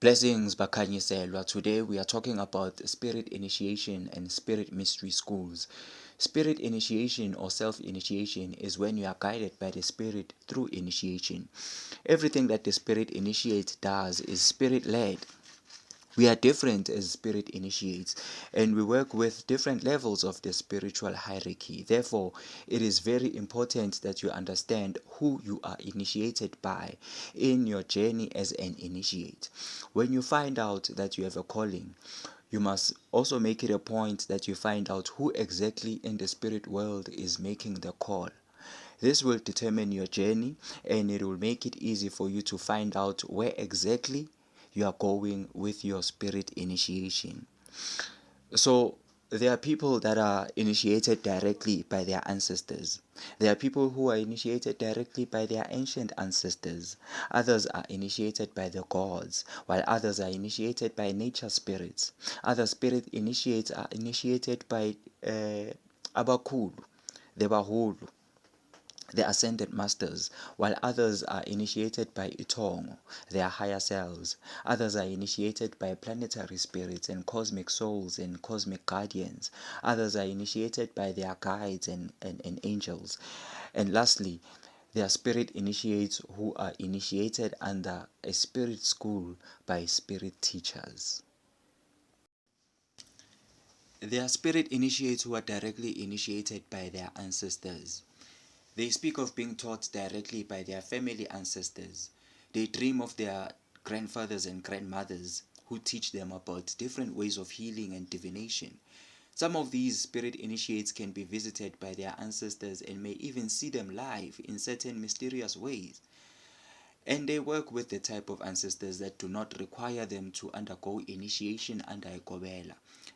Blessings, Bakanyiselwa. Today we are talking about spirit initiation and spirit mystery schools. Spirit initiation or self-initiation is when you are guided by the spirit through initiation. Everything that the spirit initiates does is spirit-led. We are different as spirit initiates, and we work with different levels of the spiritual hierarchy. Therefore, it is very important that you understand who you are initiated by in your journey as an initiate. When you find out that you have a calling, you must also make it a point that you find out who exactly in the spirit world is making the call. This will determine your journey, and it will make it easy for you to find out where exactly you are going with your spirit initiation. So there are people that are initiated directly by their ancestors. There are people who are initiated directly by their ancient ancestors. Others are initiated by the gods, while others are initiated by nature spirits. Other spirit initiates are initiated by Abakulu, the Bahulu, the ascended masters, while others are initiated by Itongo, their higher selves. Others are initiated by planetary spirits and cosmic souls and cosmic guardians. Others are initiated by their guides and angels. And lastly, there are spirit initiates who are initiated under a spirit school by spirit teachers. There are spirit initiates who are directly initiated by their ancestors. They speak of being taught directly by their family ancestors. They dream of their grandfathers and grandmothers who teach them about different ways of healing and divination. Some of these spirit initiates can be visited by their ancestors and may even see them live in certain mysterious ways. And they work with the type of ancestors that do not require them to undergo initiation under a Kobela.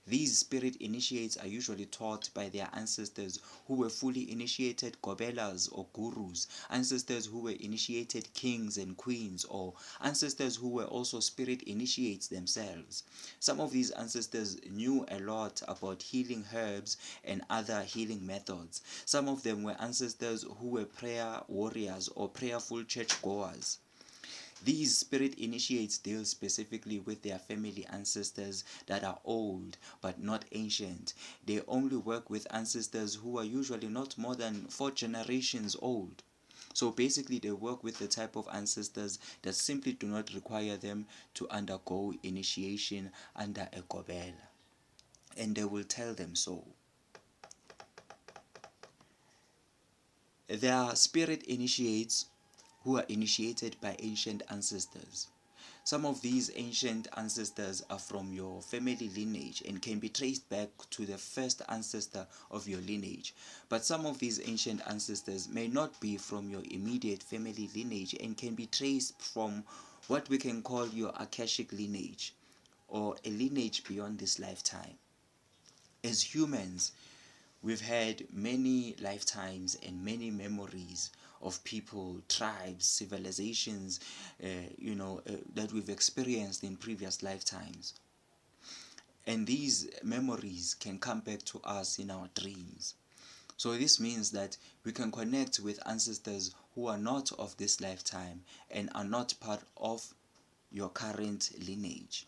These spirit initiates are usually taught by their ancestors who were fully initiated Kobelas or gurus, ancestors who were initiated kings and queens, or ancestors who were also spirit initiates themselves. Some of these ancestors knew a lot about healing herbs and other healing methods. Some of them were ancestors who were prayer warriors or prayerful churchgoers. These spirit initiates deal specifically with their family ancestors that are old but not ancient. They only work with ancestors who are usually not more than 4 generations old. So basically they work with the type of ancestors that simply do not require them to undergo initiation under a Kobela. And they will tell them so. There are spirit initiates who are initiated by ancient ancestors. Some of these ancient ancestors are from your family lineage and can be traced back to the first ancestor of your lineage. But some of these ancient ancestors may not be from your immediate family lineage and can be traced from what we can call your Akashic lineage, or a lineage beyond this lifetime. As humans, we've had many lifetimes and many memories of people, tribes, civilizations, that we've experienced in previous lifetimes. And these memories can come back to us in our dreams. So this means that we can connect with ancestors who are not of this lifetime and are not part of your current lineage.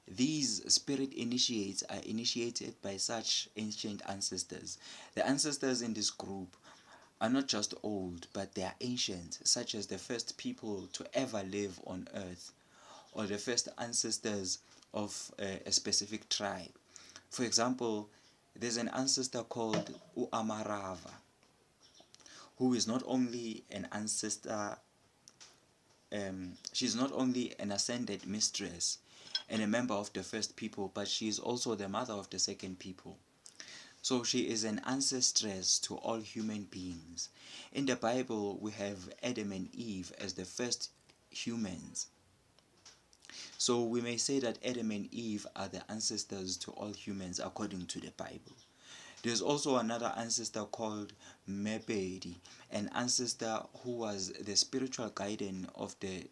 These spirit initiates are initiated by such ancient ancestors. The ancestors in this group are not just old, but they are ancient, such as the first people to ever live on earth, or the first ancestors of a specific tribe. For example, there's an ancestor called Uamarava, who is not only an ancestor, she's not only an ascended mistress and a member of the first people, but she is also the mother of the second people. So she is an ancestress to all human beings. In the Bible, we have Adam and Eve as the first humans. So we may say that Adam and Eve are the ancestors to all humans according to the Bible. There's also another ancestor called Mebedi, an ancestor who was the spiritual guardian of the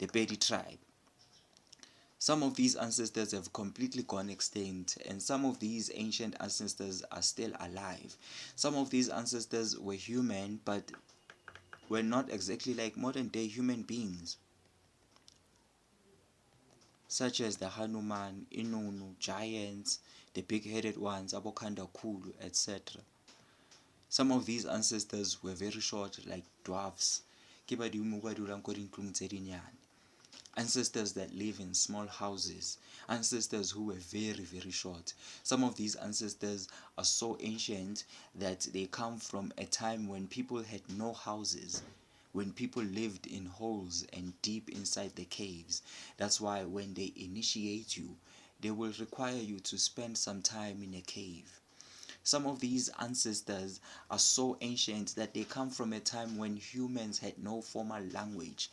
Bedi tribe. Some of these ancestors have completely gone extinct, and some of these ancient ancestors are still alive. Some of these ancestors were human, but were not exactly like modern day human beings. such as the Hanuman, Inunu, giants, the big-headed ones, Abokhanda Kulu, etc. Some of these ancestors were very short, like dwarfs. Ancestors that live in small houses, ancestors who were very, very short. Some of these ancestors are so ancient that they come from a time when people had no houses, when people lived in holes and deep inside the caves. That's why when they initiate you, they will require you to spend some time in a cave. Some of these ancestors are so ancient that they come from a time when humans had no formal language.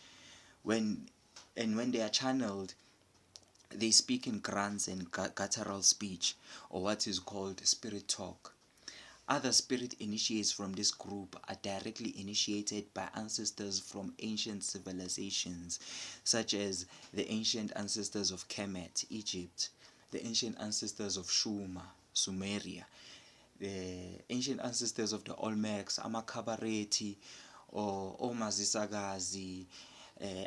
When they are channeled, they speak in grunts and guttural speech, or what is called spirit talk. Other spirit initiates from this group are directly initiated by ancestors from ancient civilizations, such as the ancient ancestors of Kemet, Egypt, the ancient ancestors of Shuma, Sumeria, the ancient ancestors of the Olmecs, Amakhabareti, or Omazisagazi,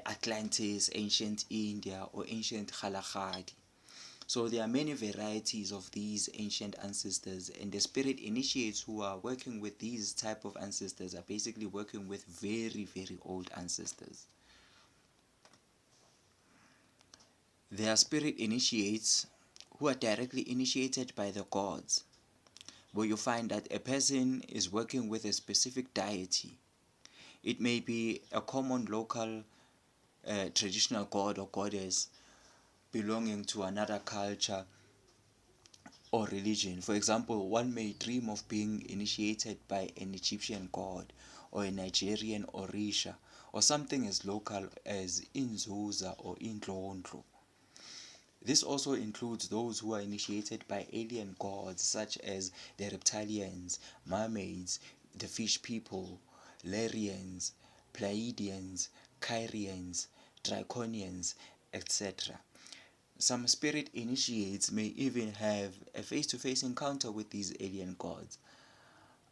Atlantis, ancient India, or ancient Khalajadi. So there are many varieties of these ancient ancestors, and the spirit initiates who are working with these type of ancestors are basically working with very, very old ancestors. There are spirit initiates who are directly initiated by the gods, where you find that a person is working with a specific deity. It may be a common local traditional god or goddess belonging to another culture or religion. For example, one may dream of being initiated by an Egyptian god or a Nigerian Orisha, or something as local as Inzuza or Indlondlo. This also includes those who are initiated by alien gods such as the reptilians, mermaids, the fish people, Larians, Pleiadians, Kyrians, Draconians, etc. Some spirit initiates may even have a face-to-face encounter with these alien gods.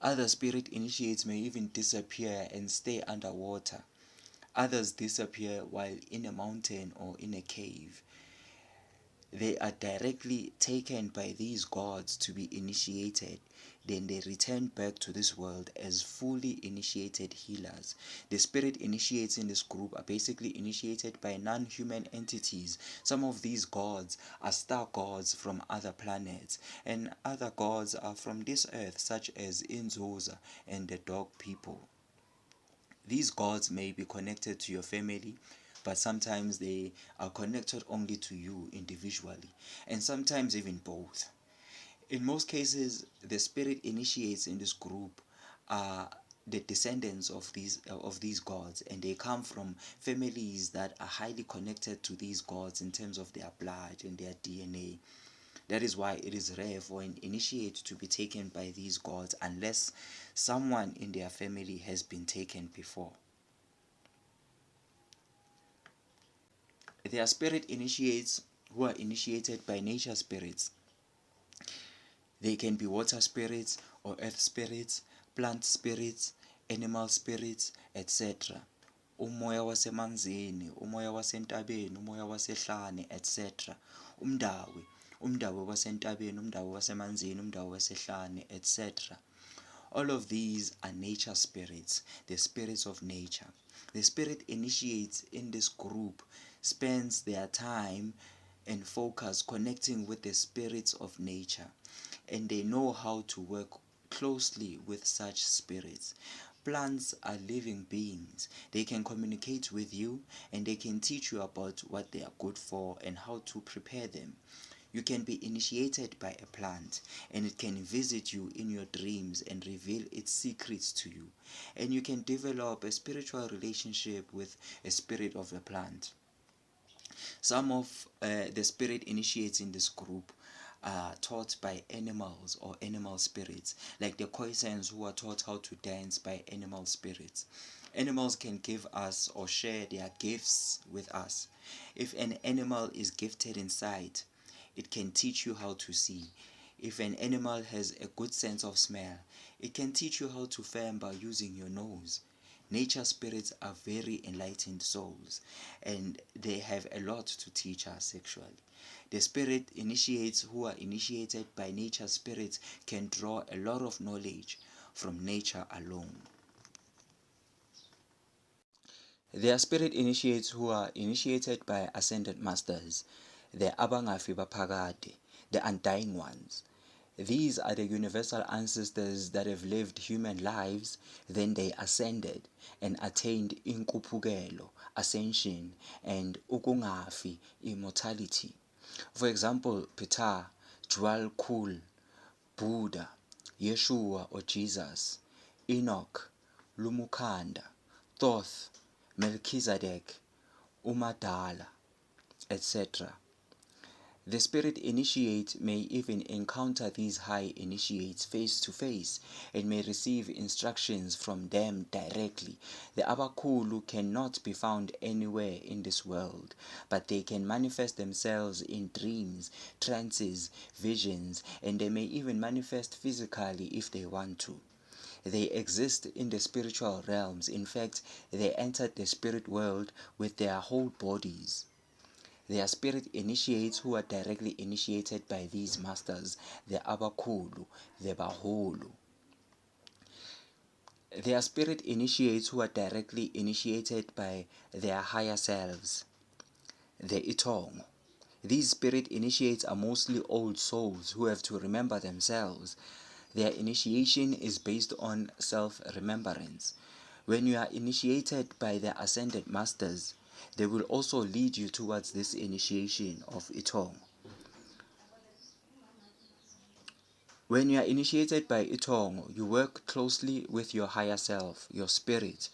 Other spirit initiates may even disappear and stay underwater. Others disappear while in a mountain or in a cave. They are directly taken by these gods to be initiated. Then they return back to this world as fully initiated healers. The spirit initiates in this group are basically initiated by non-human entities. Some of these gods are star gods from other planets, and other gods are from this earth, such as Inzoza and the dog people. These gods may be connected to your family, but sometimes they are connected only to you individually, and sometimes even both. In most cases, the spirit initiates in this group are the descendants of these gods, and they come from families that are highly connected to these gods in terms of their blood and their DNA. That is why it is rare for an initiate to be taken by these gods unless someone in their family has been taken before. There are spirit initiates who are initiated by nature spirits. They can be water spirits or earth spirits, plant spirits, animal spirits, etc. Umoya wasemanzini, umoya wasentabeni, umoya wasehlane, etc. Umdawe wasentabeni, umdawe wasemanzini, umdawe wasehlane, etc. All of these are nature spirits, the spirits of nature. The spirit initiates in this group spends their time and focus connecting with the spirits of nature, and they know how to work closely with such spirits. Plants are living beings. They can communicate with you, and they can teach you about what they are good for and how to prepare them. You can be initiated by a plant, and it can visit you in your dreams and reveal its secrets to you. And you can develop a spiritual relationship with a spirit of a plant. Some of the spirit initiates in this group are taught by animals or animal spirits, like the Khoisans who are taught how to dance by animal spirits. Animals can give us or share their gifts with us. If an animal is gifted in sight, it can teach you how to see. If an animal has a good sense of smell, it can teach you how to fare by using your nose. Nature spirits are very enlightened souls, and they have a lot to teach us sexually. The spirit initiates who are initiated by nature spirits can draw a lot of knowledge from nature alone. There are spirit initiates who are initiated by ascended masters, the Abangafi Baphakade, the undying ones. These are the universal ancestors that have lived human lives, then they ascended and attained inkuphukelo, ascension, and ukungafi, immortality. For example, Peter, Jual Kul, Buddha, Yeshua or Jesus, Enoch, Lumukhanda, Thoth, Melchizedek, Umadala, etc. The spirit initiate may even encounter these high initiates face to face and may receive instructions from them directly. The Abakhulu cannot be found anywhere in this world, but they can manifest themselves in dreams, trances, visions, and they may even manifest physically if they want to. They exist in the spiritual realms. In fact, they entered the spirit world with their whole bodies. They are spirit initiates who are directly initiated by these masters, the Abakhulu, the Bahulu. They are spirit initiates who are directly initiated by their higher selves, the Itongo. These spirit initiates are mostly old souls who have to remember themselves. Their initiation is based on self-remembrance. When you are initiated by the ascended masters, they will also lead you towards this initiation of Itongo. When you are initiated by Itongo, you work closely with your higher self, your spirit.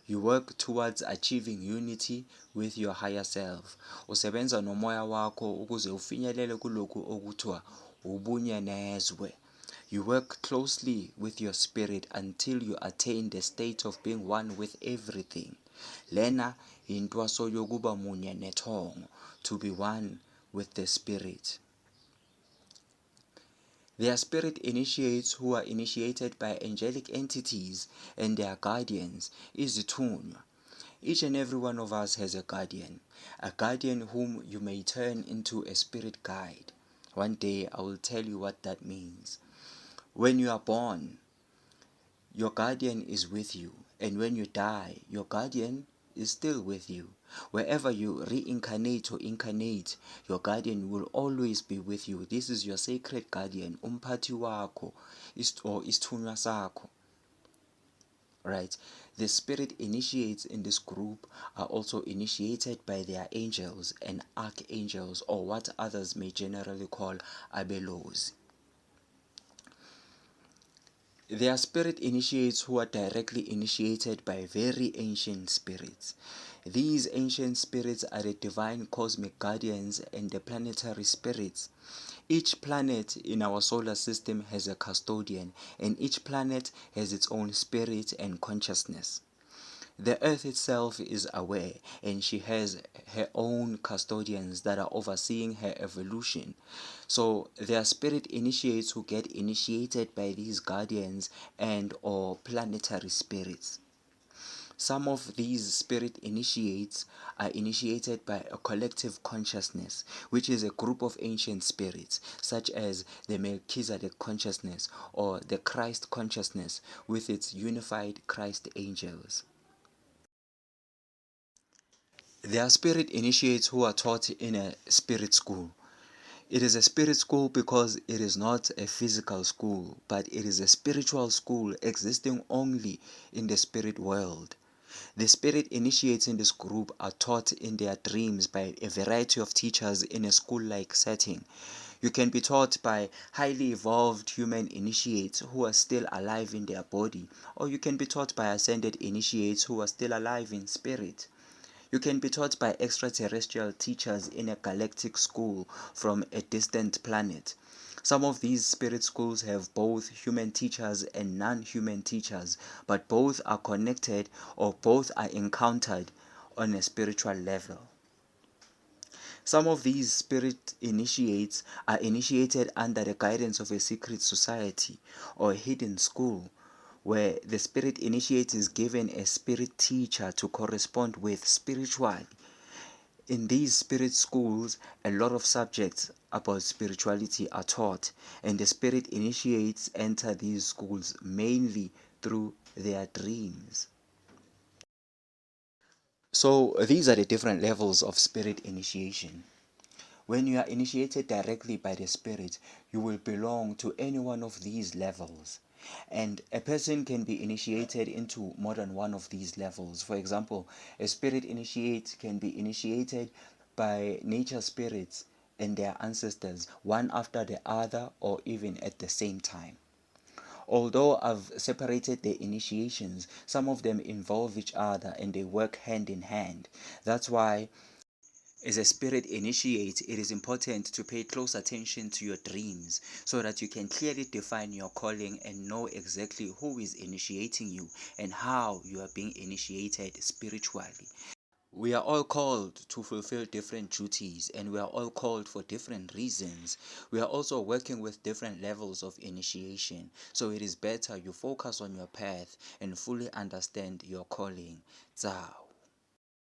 You work towards achieving unity with your higher self. Usebenza nomoya wakho ukuze ufinyelele kulokhu okuthiwa ubunye nezwe. You work closely with your spirit until you attain the state of being one with everything. Lena yintwaso yokuba munye nethongo, to be one with the spirit. There are spirit initiates who are initiated by angelic entities and their guardians, izithunywa. Each and every one of us has a guardian whom you may turn into a spirit guide. One day I will tell you what that means. When you are born, your guardian is with you, and when you die, your guardian is still with you. Wherever you reincarnate or incarnate, your guardian will always be with you. This is your sacred guardian, umphathi wakho, or isithunywa sakho. Right? The spirit initiates in this group are also initiated by their angels and archangels, or what others may generally call abelozi. There are spirit initiates who are directly initiated by very ancient spirits. These ancient spirits are the divine cosmic guardians and the planetary spirits. Each planet in our solar system has a custodian, and each planet has its own spirit and consciousness. The earth itself is aware, and she has her own custodians that are overseeing her evolution. So there are spirit initiates who get initiated by these guardians and or planetary spirits. Some of these spirit initiates are initiated by a collective consciousness, which is a group of ancient spirits, such as the Melchizedek consciousness or the Christ consciousness with its unified Christ angels. There are spirit initiates who are taught in a spirit school. It is a spirit school because it is not a physical school, but it is a spiritual school existing only in the spirit world. The spirit initiates in this group are taught in their dreams by a variety of teachers in a school-like setting. You can be taught by highly evolved human initiates who are still alive in their body, or you can be taught by ascended initiates who are still alive in spirit. You can be taught by extraterrestrial teachers in a galactic school from a distant planet. Some of these spirit schools have both human teachers and non-human teachers, but both are connected or both are encountered on a spiritual level. Some of these spirit initiates are initiated under the guidance of a secret society or a hidden school, where the spirit initiate is given a spirit teacher to correspond with spiritually. In these spirit schools, a lot of subjects about spirituality are taught, and the spirit initiates enter these schools mainly through their dreams. So these are the different levels of spirit initiation. When you are initiated directly by the Spirit, you will belong to any one of these levels. And a person can be initiated into more than one of these levels. For example, a spirit initiate can be initiated by nature spirits and their ancestors, one after the other or even at the same time. Although I've separated the initiations, some of them involve each other and they work hand in hand. That's why as a spirit initiate, it is important to pay close attention to your dreams so that you can clearly define your calling and know exactly who is initiating you and how you are being initiated spiritually. We are all called to fulfill different duties and we are all called for different reasons. We are also working with different levels of initiation. So it is better you focus on your path and fully understand your calling. Zao.